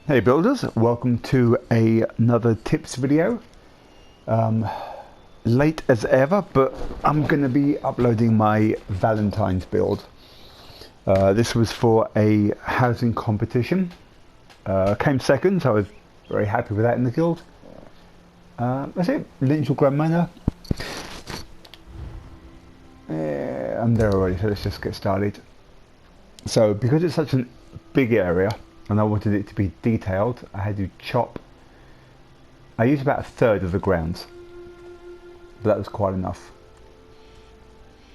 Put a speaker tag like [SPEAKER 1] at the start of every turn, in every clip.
[SPEAKER 1] Hey builders, welcome to another tips video. Late as ever, but I'm going to be uploading my Valentines build. This was for a housing competition. Came second, so I was very happy with that in the guild. That's it, Lynchell Grand Manor. I'm there already, so let's just get started. So because it's such a big area, and I wanted it to be detailed, I had to chop. I used about a third of the grounds, but that was quite enough.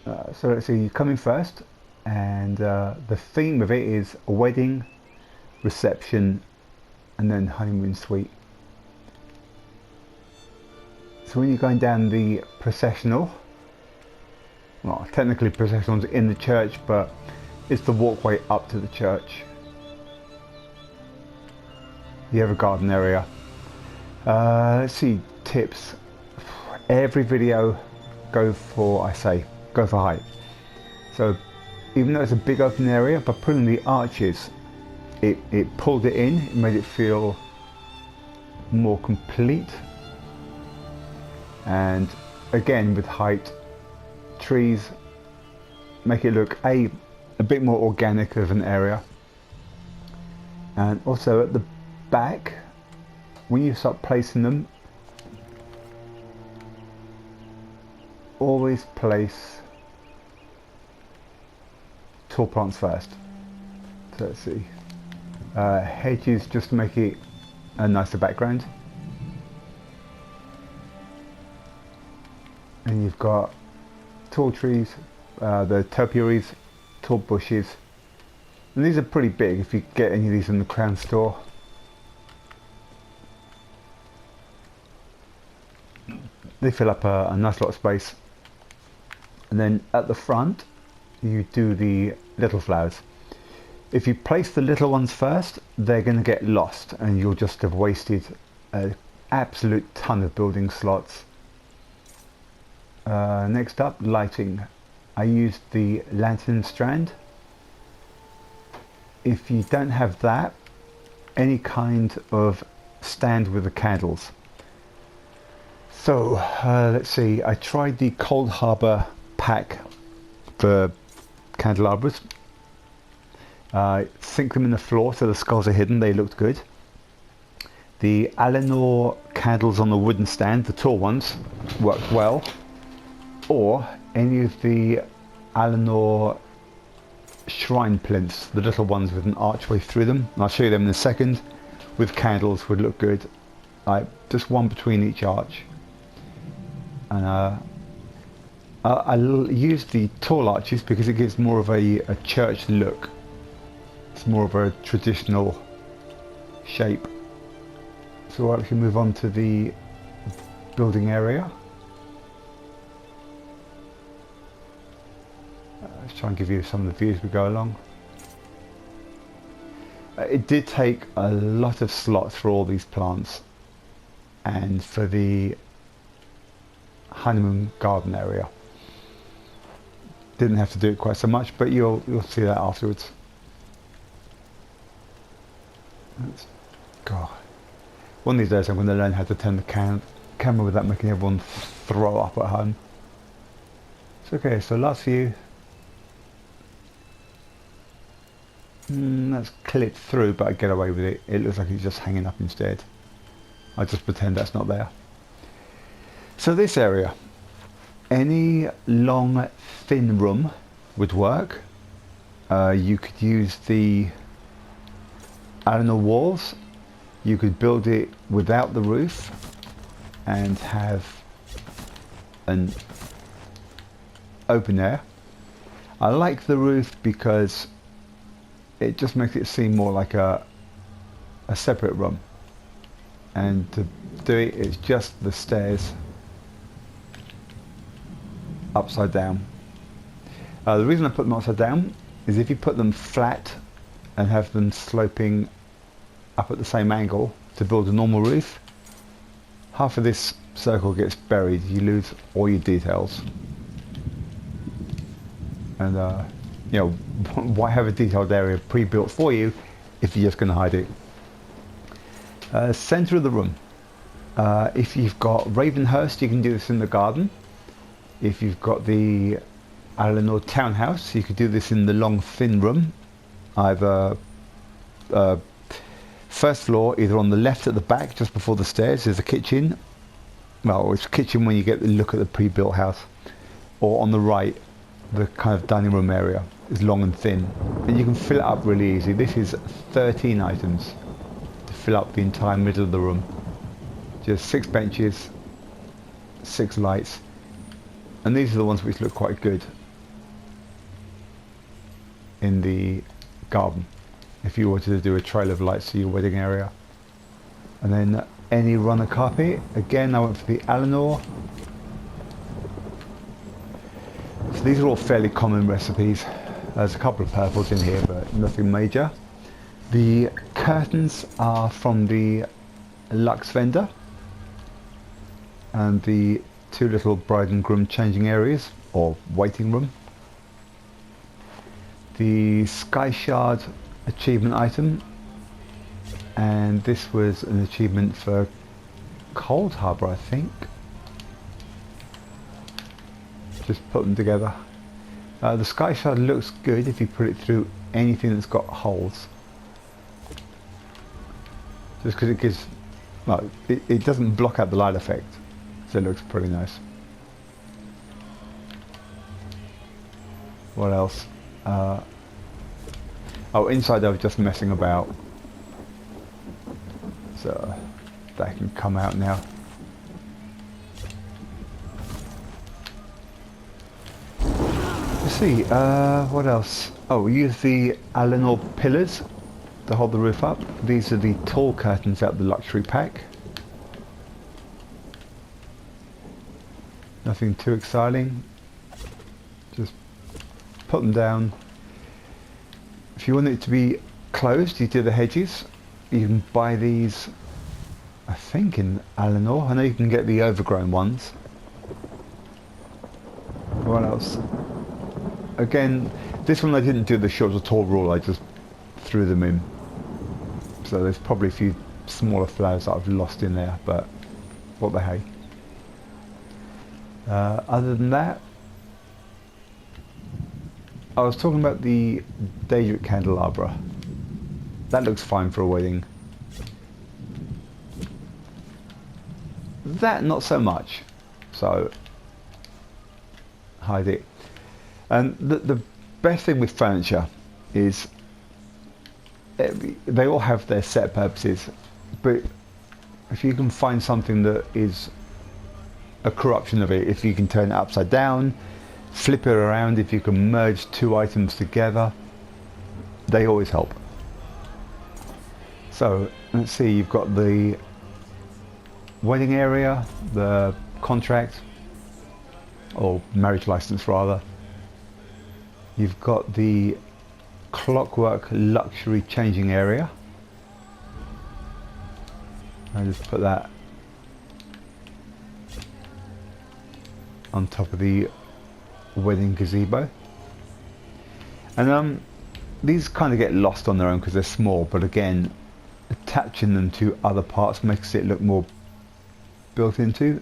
[SPEAKER 1] So let's see, you come in first, and the theme of it is a wedding, reception, and then honeymoon suite. So when you're going down the processional, well, technically processional's in the church, but it's the walkway up to the church. You have a garden area. Let's see, tips. Every video go for height. So even though it's a big open area, by putting the arches, it pulled it in, it made it feel more complete. And again, with height, trees make it look a bit more organic of an area. And also at the back, when you start placing them, always place tall plants first. So let's see, hedges, just to make it a nicer background. And you've got tall trees, the topiaries, tall bushes, and these are pretty big if you get any of these in the Crown store. They fill up a nice lot of space. And then at the front you do the little flowers. If you place the little ones first, they're going to get lost and you'll just have wasted an absolute ton of building slots. Next up, lighting. I used the lantern strand. If you don't have that, any kind of stand with the candles. So let's see, I tried the Cold Harbour pack for candelabras. Sink them in the floor so the skulls are hidden, they looked good. The Eleanor candles on the wooden stand, the tall ones, worked well. Or any of the Eleanor shrine plinths, the little ones with an archway through them. And I'll show you them in a second. With candles would look good. Just one between each arch. And I'll use the tall arches because it gives more of a church look. It's more of a traditional shape. So I'll actually move on to the building area. Let's try and give you some of the views as we go along. It did take a lot of slots for all these plants, and for the honeymoon garden area didn't have to do it quite so much, but you'll see that afterwards. God, one of these days I'm going to learn how to turn the camera without making everyone throw up at home. It's okay. So last view. That's clipped through, but I get away with it. It looks like it's just hanging up instead. I just pretend that's not there. So this area, any long thin room would work. You could use the Eleanor walls. You could build it without the roof and have an open air. I like the roof because it just makes it seem more like a separate room. And to do it, it's just the stairs upside down. The reason I put them upside down is if you put them flat and have them sloping up at the same angle to build a normal roof, half of this circle gets buried. You lose all your details. And you know, why have a detailed area pre-built for you if you're just going to hide it? Centre of the room. If you've got Ravenhurst, you can do this in the garden. If you've got the Eleanor townhouse, you could do this in the long thin room, either first floor, either on the left at the back just before the stairs is a kitchen. Well, it's a kitchen when you get the look at the pre-built house, or on the right, the kind of dining room area is long and thin, and you can fill it up really easy. This is 13 items to fill up the entire middle of the room. Just 6 benches, 6 lights, and these are the ones which look quite good in the garden if you wanted to do a trail of lights to your wedding area. And then any runner carpet, again I went for the Eleanor. So these are all fairly common recipes. There's a couple of purples in here but nothing major. The curtains are from the Lux vendor, and the 2 little bride and groom changing areas or waiting room. The Sky Shard achievement item, and this was an achievement for Cold Harbour, I think. Just put them together. The Sky Shard looks good if you put it through anything that's got holes, just because it gives, well, it doesn't block out the light effect, so it looks pretty nice. What else? Oh, inside I was just messing about, so that can come out now. Let's see, what else? Oh, we use the Eleanor pillars to hold the roof up. These are the tall curtains out of the luxury pack. Nothing too exciting, just put them down. If you want it to be closed, you do the hedges. You can buy these, I think, in Eleanor. I know you can get the overgrown ones. What else? Again, this one I didn't do the short or tall rule, I just threw them in. So there's probably a few smaller flowers that I've lost in there, but what the hey. Other than that, I was talking about the Daedric candelabra. That looks fine for a wedding. That not so much. So hide it. And the best thing with furniture is they all have their set purposes, but if you can find something that is a corruption of it, if you can turn it upside down, flip it around, if you can merge 2 items together, they always help. So let's see, you've got the wedding area, the contract, or marriage license rather. You've got the clockwork luxury changing area. I'll just put that on top of the wedding gazebo. And these kind of get lost on their own because they're small, but again, attaching them to other parts makes it look more built into.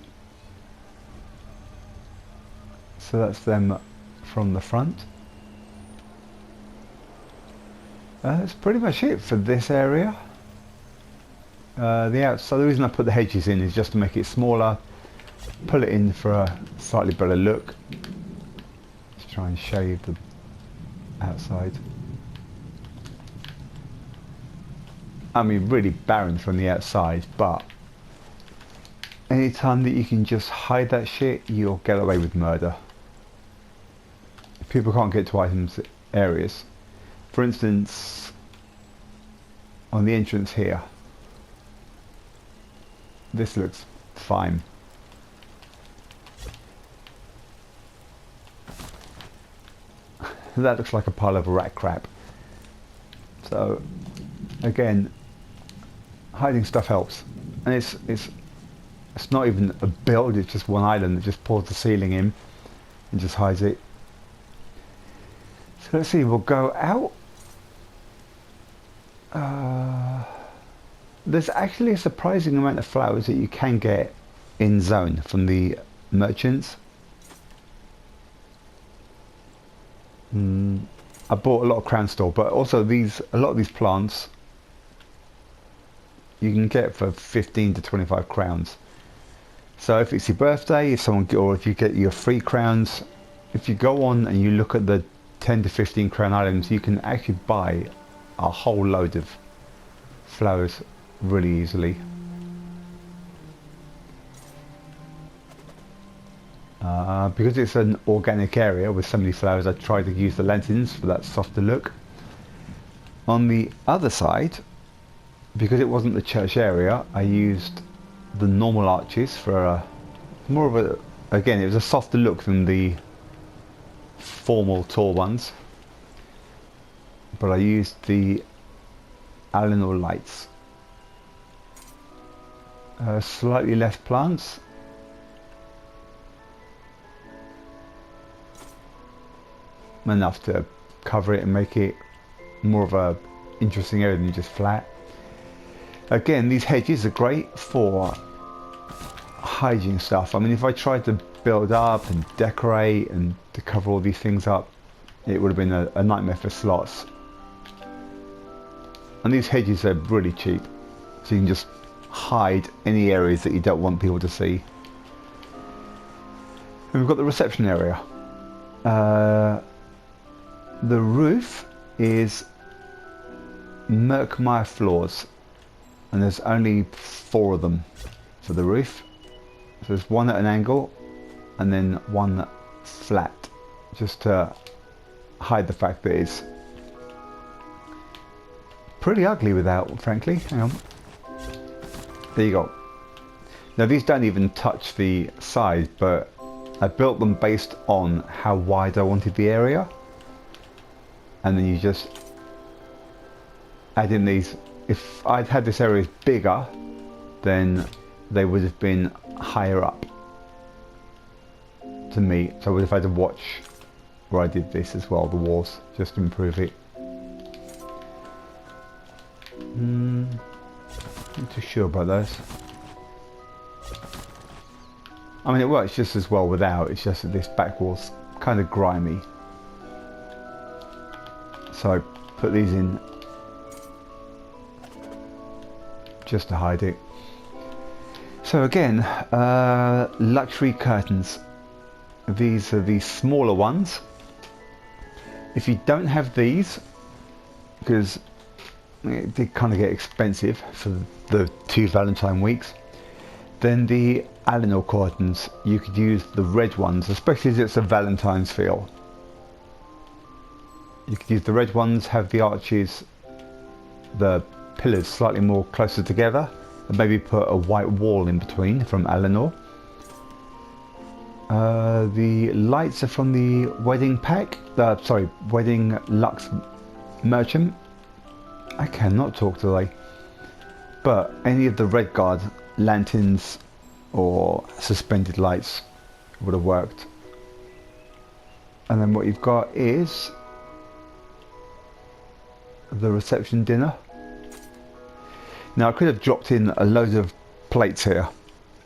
[SPEAKER 1] So that's them from the front. That's pretty much it for this area. The outside, the reason I put the hedges in is just to make it smaller, pull it in for a slightly better look. Let's try and shade the outside. I mean, really barren from the outside, but anytime that you can just hide that shit, you'll get away with murder. If people can't get to items areas, for instance, on the entrance here, this looks fine. That looks like a pile of rat crap. So again, hiding stuff helps, and it's not even a build, it's just one island that just pours the ceiling in and just hides it. So let's see, we'll go out. there's actually a surprising amount of flowers that you can get in zone from the merchants. I bought a lot of crown store, but also a lot of these plants you can get for 15 to 25 crowns. So if it's your birthday, or if you get your free crowns, if you go on and you look at the 10 to 15 crown items, you can actually buy a whole load of flowers really easily. Because it's an organic area with so many flowers, I tried to use the lanterns for that softer look. On the other side, because it wasn't the church area, I used the normal arches for more of a, again, it was a softer look than the formal tall ones, but I used the Eleanor lights. Slightly less plants, enough to cover it and make it more of a interesting area than just flat. Again, these hedges are great for hiding stuff. I mean, if I tried to build up and decorate and to cover all these things up, it would have been a nightmare for slots. And these hedges are really cheap, so you can just hide any areas that you don't want people to see. And we've got the reception area. The roof is Merkmeyer floors, and there's only 4 of them for the roof. So there's one at an angle and then one flat, just to hide the fact that it's pretty ugly without, frankly. Hang on. There you go. Now these don't even touch the side, but I built them based on how wide I wanted the area. And then you just add in these. If I'd had this area bigger, then they would have been higher up to me. So I would have had to watch where I did this as well, the walls, just to improve it. Not too sure about those. I mean, it works just as well without, it's just that this back wall's kind of grimy. So I put these in just to hide it. So again, luxury curtains. These are the smaller ones. If you don't have these, because it did kind of get expensive for the 2 Valentine weeks, then the Eleanor curtains, you could use the red ones, especially as it's a Valentine's feel. You could use the red ones, have the arches, the pillars slightly more closer together, and maybe put a white wall in between from Eleanor. The lights are from the wedding pack, wedding luxe merchant. I cannot talk today. But any of the red guard lanterns or suspended lights would have worked. And then what you've got is the reception dinner. Now I could have dropped in a load of plates here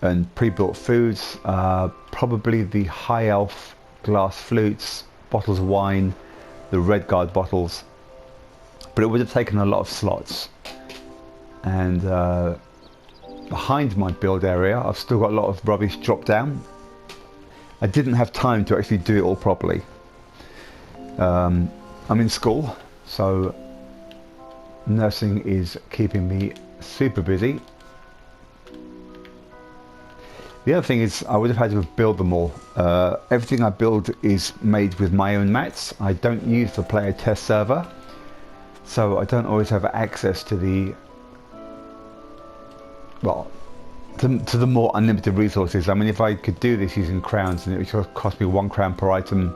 [SPEAKER 1] and pre-built foods, probably the high elf glass flutes, bottles of wine, the red guard bottles, but it would have taken a lot of slots. And behind my build area I've still got a lot of rubbish dropped down. I didn't have time to actually do it all properly. I'm in school, so nursing is keeping me super busy. The other thing is I would have had to build them all. Everything I build is made with my own mats. I don't use the player test server, so I don't always have access to the, well, to the more unlimited resources. I mean, if I could do this using crowns and it would cost me 1 crown per item,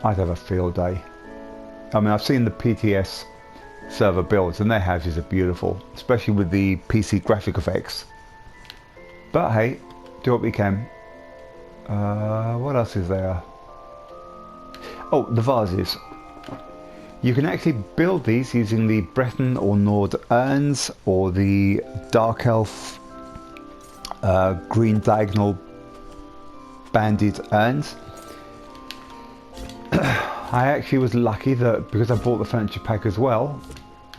[SPEAKER 1] I'd have a field day. I mean, I've seen the PTS server builds and their houses are beautiful, especially with the PC graphic effects. But hey, do what we can. What else is there? Oh, the vases. You can actually build these using the Breton or Nord urns or the Dark Elf green diagonal banded urns. I actually was lucky that because I bought the furniture pack as well,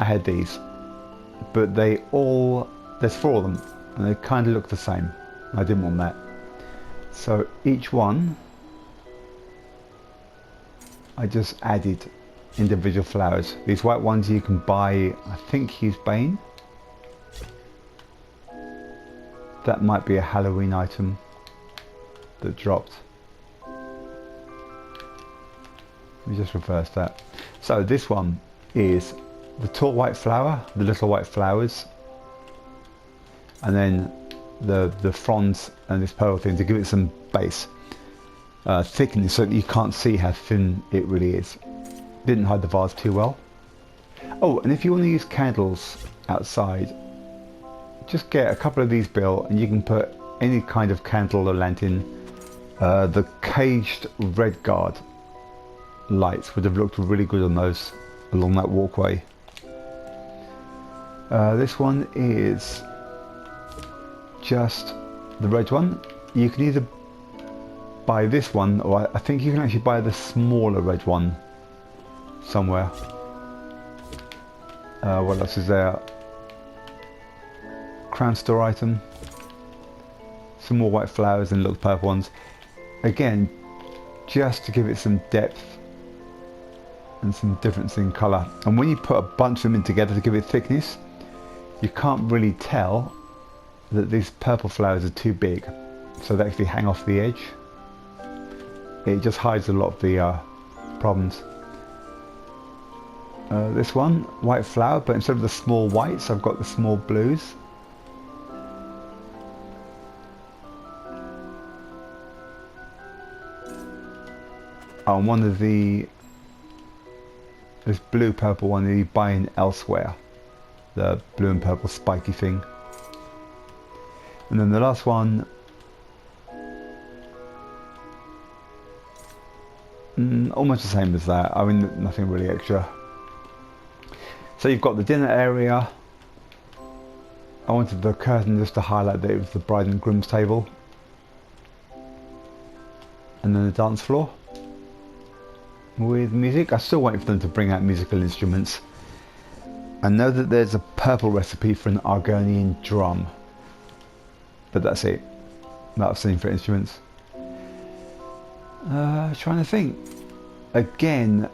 [SPEAKER 1] I had these. But there's 4 of them and they kind of look the same. I didn't want that. So each one I just added individual flowers. These white ones you can buy, I think he's Bane. That might be a Halloween item that dropped. Let me just reverse that. So this one is the tall white flower, the little white flowers, and then the fronds and this purple thing to give it some base. Thickness so that you can't see how thin it really is. Didn't hide the vase too well. Oh, and if you want to use candles outside, just get a couple of these built and you can put any kind of candle or lantern. The caged red guard lights would have looked really good on those along that walkway. This one is just the red one. You can either buy this one, or I think you can actually buy the smaller red one somewhere. What else is there? Crown store item. Some more white flowers and little purple ones. Again, just to give it some depth and some difference in colour. And when you put a bunch of them in together to give it thickness, you can't really tell that these purple flowers are too big, so they actually hang off the edge. It just hides a lot of the problems. This one, white flower, but instead of the small whites, I've got the small blues. Oh, and one of this blue purple one that you buy in elsewhere, the blue and purple spiky thing. And then the last one, almost the same as that. I mean, nothing really extra. So you've got the dinner area. I wanted the curtain just to highlight that it was the bride and groom's table. And then the dance floor with music. I'm still waiting for them to bring out musical instruments. I know that there's a purple recipe for an Argonian drum, but that's it that I've seen for instruments. Trying to think. Again,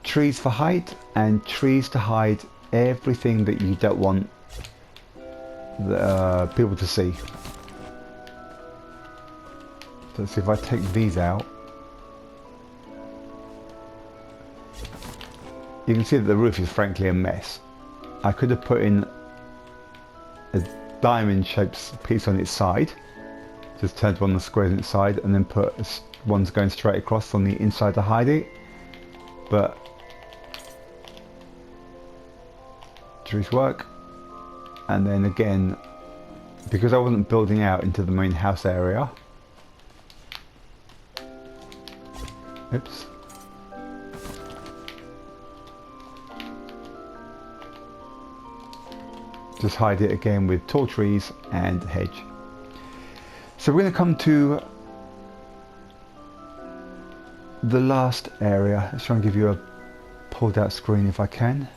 [SPEAKER 1] trees for height and trees to hide everything that you don't want the, people to see. So let's see if I take these out. You can see that the roof is frankly a mess. I could have put in a diamond shaped piece on its side, just turned one of the squares on its side, and then put ones going straight across on the inside to hide it. But trees work. And then again, because I wasn't building out into the main house area, oops. Just hide it again with tall trees and hedge. So we're going to come to the last area. Let's try and give you a pulled out screen if I can.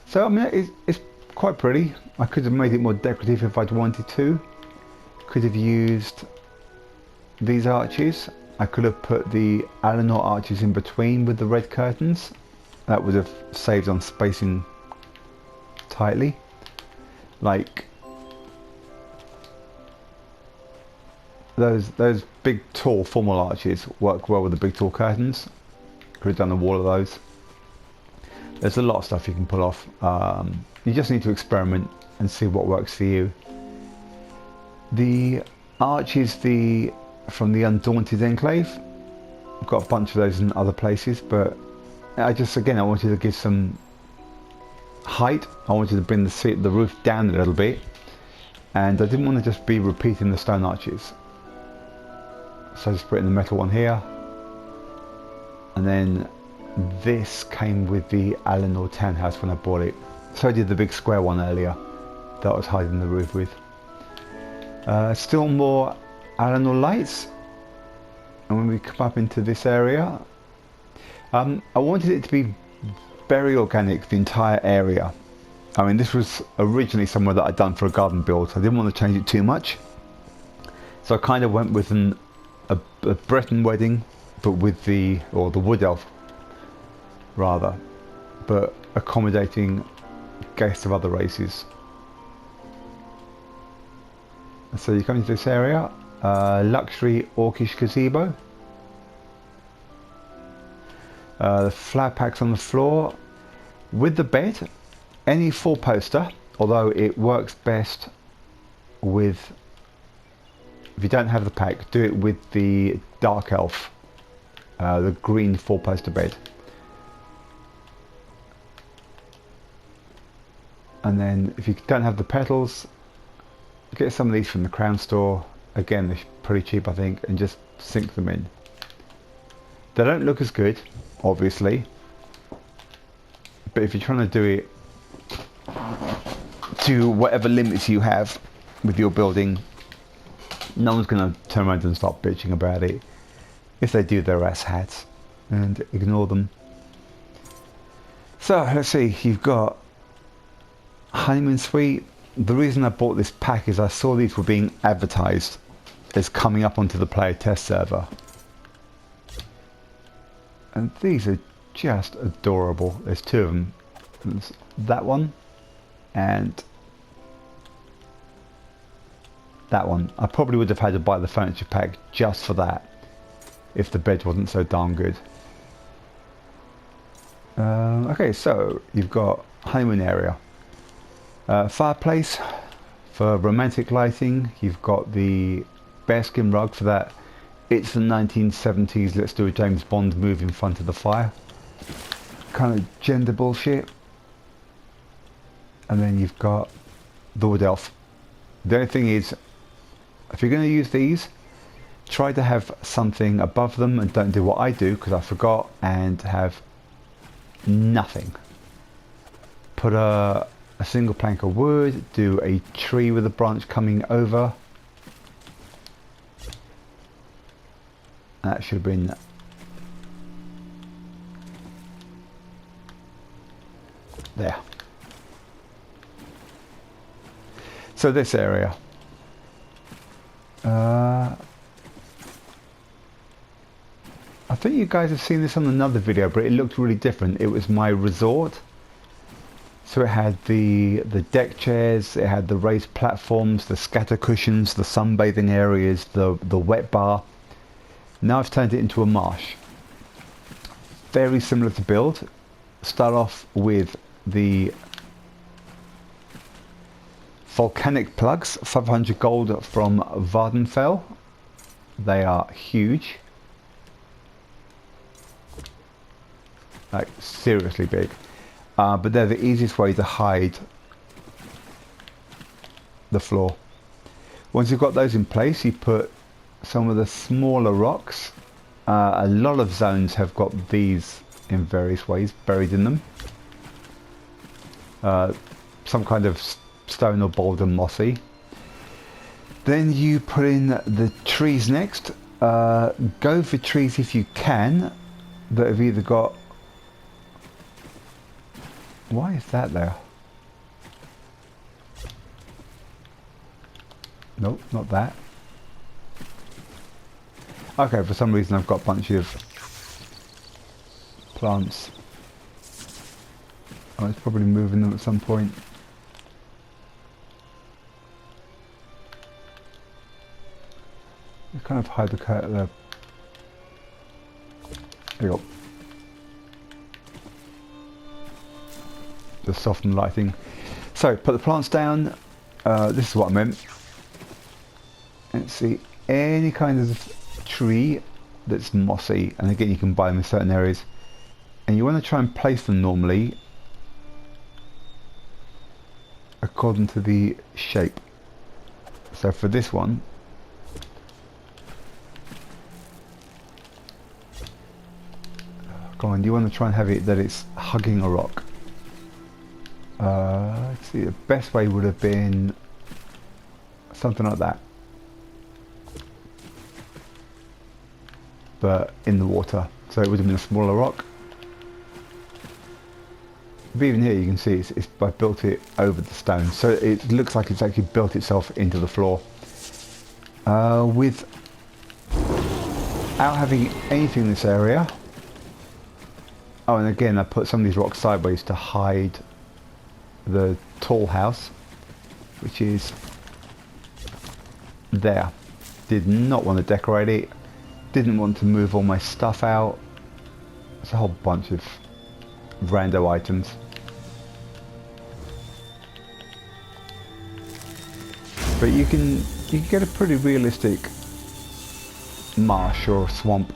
[SPEAKER 1] So I mean, it's quite pretty. I could have made it more decorative if I'd wanted to. Could have used these arches. I could have put the Eleanor arches in between with the red curtains. That would have saved on spacing tightly. Like those big tall formal arches work well with the big tall curtains. Could have done the wall of those. There's a lot of stuff you can pull off. You just need to experiment and see what works for you. The arches from the Undaunted Enclave. I've got a bunch of those in other places, but I wanted to give some height. I wanted to bring the roof down a little bit, and I didn't want to just be repeating the stone arches. So I just put in the metal one here, And then this came with the Eleanor townhouse when I bought it. So I did the big square one earlier that I was hiding the roof with. Still more Eleanor lights. And when we come up into this area, I wanted it to be very organic, the entire area. I mean, this was originally somewhere that I'd done for a garden build, so I didn't want to change it too much. So I kind of went with a Breton wedding, but with the wood elf, rather, but accommodating guests of other races. So you come into this area, luxury orcish gazebo. The flower packs on the floor. With the bed, any four poster, although it works best with, if you don't have the pack, do it with the dark elf, the green four poster bed. And then if you don't have the petals, get some of these from the Crown store. Again, they're pretty cheap, I think, and just sink them in. They don't look as good, obviously, but if you're trying to do it to whatever limits you have with your building, no one's going to turn around and start bitching about it. If they do, their ass hats, and ignore them. So let's see, you've got honeymoon suite. The reason I bought this pack is I saw these were being advertised as coming up onto the player test server, and these are just adorable. There's two of them. There's that one and that one. I probably would have had to buy the furniture pack just for that if the bed wasn't so darn good. Okay, so you've got honeymoon area, fireplace for romantic lighting. You've got the bearskin rug for that. It's the 1970s, let's do a James Bond move in front of the fire kind of gender bullshit. And then you've got the wood elf. The only thing is, if you're going to use these, try to have something above them and don't do what I do, because I forgot, and have nothing. Put a single plank of wood, do a tree with a branch coming over. That should have been there. So this area, I think you guys have seen this on another video, but it looked really different. It was my resort. So it had the deck chairs, it had the raised platforms, the scatter cushions, the sunbathing areas, the wet bar. Now I've turned it into a marsh. Very similar to build. Start off with the volcanic plugs, 500 gold from Vardenfell. They are huge. Like seriously big. But they're the easiest way to hide the floor. Once you've got those in place, you put some of the smaller rocks. A lot of zones have got these in various ways buried in them. Some kind of stone or boulder, mossy. Then you put in the trees next. Go for trees if you can that have either got... Why is that there? Nope, not that. Okay, for some reason I've got a bunch of plants. I was probably moving them at some point. You kind of hide the curtain there. There you go. The soften lighting. So put the plants down. This is what I meant. Let's see, any kind of tree that's mossy, and again you can buy them in certain areas, and you want to try and place them normally according to the shape. So for this one, Go on, you want to try and have it that it's hugging a rock. Let's see, the best way would have been something like that. But in the water. So it would have been a smaller rock. But even here you can see I built it over the stone. So it looks like it's actually built itself into the floor. Without having anything in this area. Oh, and again I put some of these rocks sideways to hide the tall house, which is there. Did not want to decorate it, didn't want to move all my stuff out. It's a whole bunch of rando items. But you can get a pretty realistic marsh or swamp.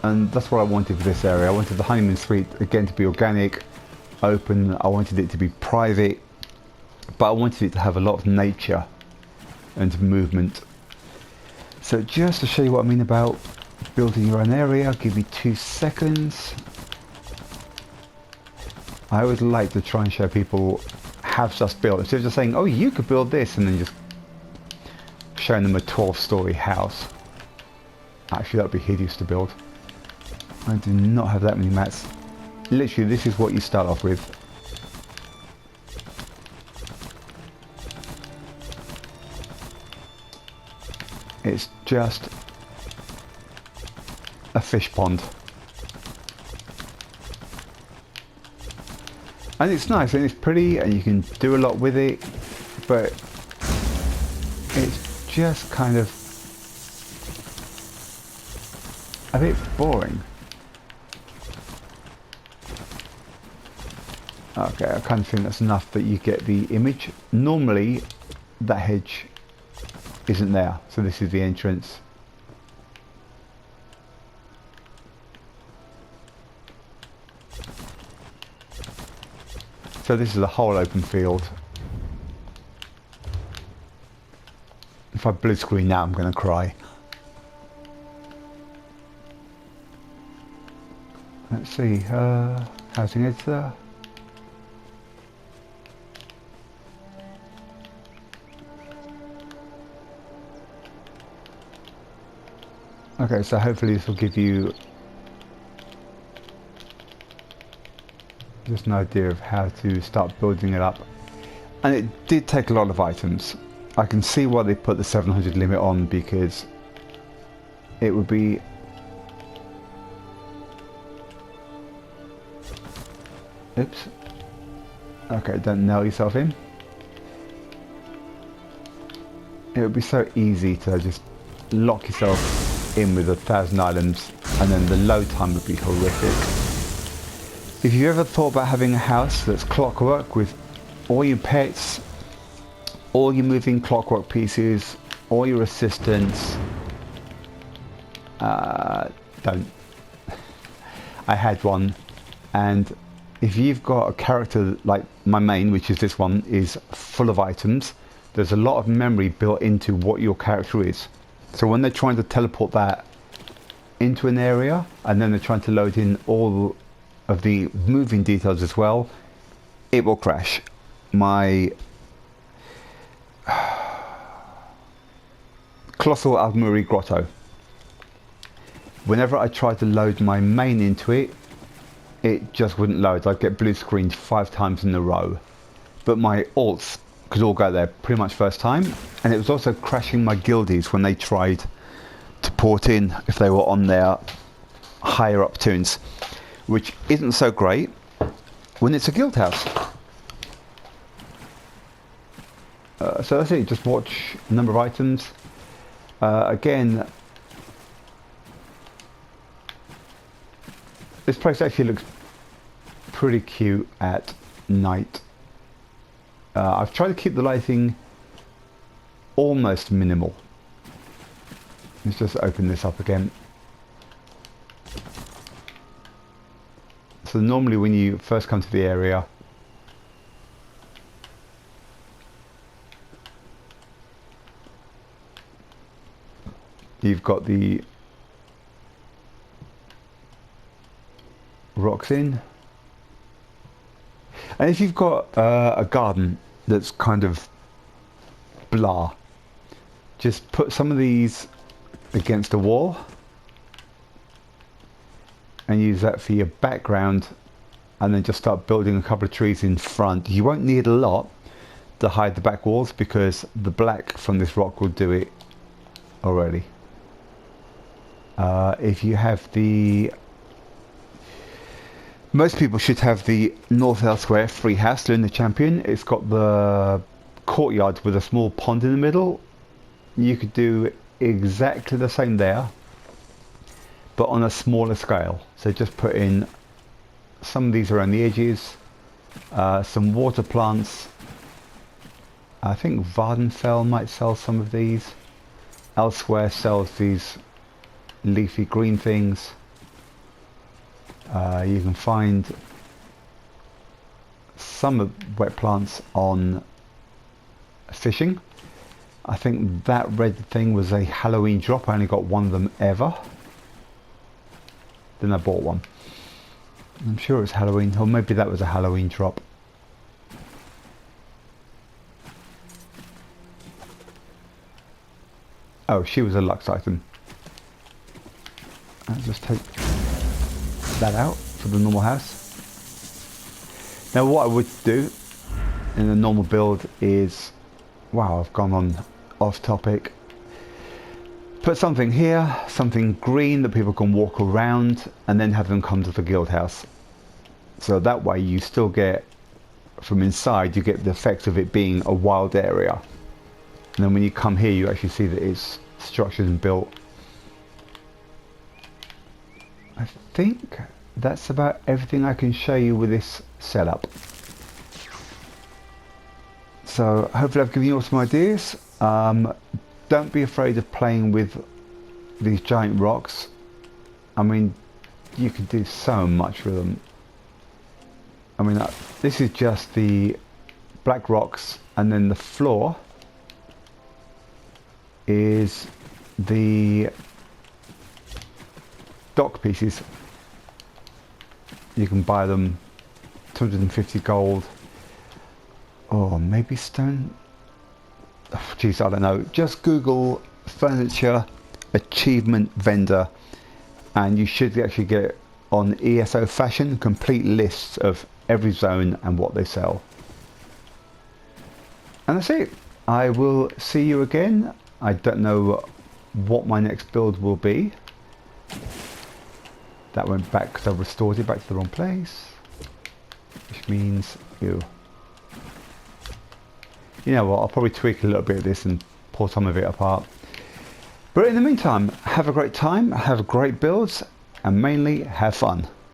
[SPEAKER 1] And that's what I wanted for this area. I wanted the honeymoon suite again to be organic, open. I wanted it to be private, but I wanted it to have a lot of nature and movement. So just to show you what I mean about building your own area, give me 2 seconds. I always like to try and show people how stuff's built instead of just saying, oh, you could build this, and then just showing them a 12-story house. Actually, that would be hideous to build. I do not have that many mats. Literally, this is what you start off with. It's just a fish pond. And it's nice and it's pretty and you can do a lot with it, but it's just kind of a bit boring. Okay, I kind of think that's enough that you get the image. Normally that hedge isn't there, so this is the entrance. So this is a whole open field. If I blue screen now, I'm going to cry. Let's see, housing editor. Okay, so hopefully this will give you just an idea of how to start building it up. And it did take a lot of items. I can see why they put the 700 limit on, because it would be oops. Okay, don't nail yourself in. It would be so easy to just lock yourself in with 1,000 items, and then the load time would be horrific. If you ever thought about having a house that's clockwork with all your pets, all your moving clockwork pieces, all your assistants, don't. I had one, and if you've got a character like my main, which is this one, is full of items, there's a lot of memory built into what your character is. So when they're trying to teleport that into an area, and then they're trying to load in all of the moving details as well, it will crash. My Colossal Almuri Grotto, whenever I tried to load my main into it, it just wouldn't load. I'd get blue screened 5 times in a row. But my alts could all go there pretty much first time, and it was also crashing my guildies when they tried to port in if they were on their higher up tunes, which isn't so great when it's a guild house. So that's it, just watch the number of items. Again, this place actually looks pretty cute at night. I've tried to keep the lighting almost minimal. Let's just open this up again. So normally when you first come to the area, you've got the rocks in. And if you've got a garden that's kind of blah, just put some of these against a wall and use that for your background, and then just start building a couple of trees in front. You won't need a lot to hide the back walls because the black from this rock will do it already. If you have the... Most people should have the North Elsewhere free house doing the champion. It's got the courtyard with a small pond in the middle. You could do exactly the same there, but on a smaller scale. So just put in some of these around the edges, some water plants. I think Vardenfell might sell some of these. Elsewhere sells these leafy green things. You can find some of wet plants on fishing. I think that red thing was a Halloween drop. I only got one of them ever. Then I bought one. I'm sure it was Halloween, or maybe that was a Halloween drop. Oh, she was a Lux item. I'll just take that out for the normal house. Now what I would do in a normal build is, wow, I've gone on off topic. Put something here, something green that people can walk around, and then have them come to the guild house. So that way you still get, from inside, you get the effect of it being a wild area. And then when you come here, you actually see that it's structured and built. I think that's about everything I can show you with this setup. So hopefully I've given you all some ideas. Don't be afraid of playing with these giant rocks. I mean, you can do so much with them. I mean, this is just the black rocks, and then the floor is the dock pieces. You can buy them 250 gold, or maybe stone. Oh, geez, I don't know. Just Google furniture achievement vendor and you should actually get on ESO Fashion complete lists of every zone and what they sell. And that's it. I will see you again. I don't know what my next build will be. That went back because I restored it back to the wrong place, which means you know what, I'll probably tweak a little bit of this and pull some of it apart. But in the meantime, have a great time, have great builds, and mainly have fun.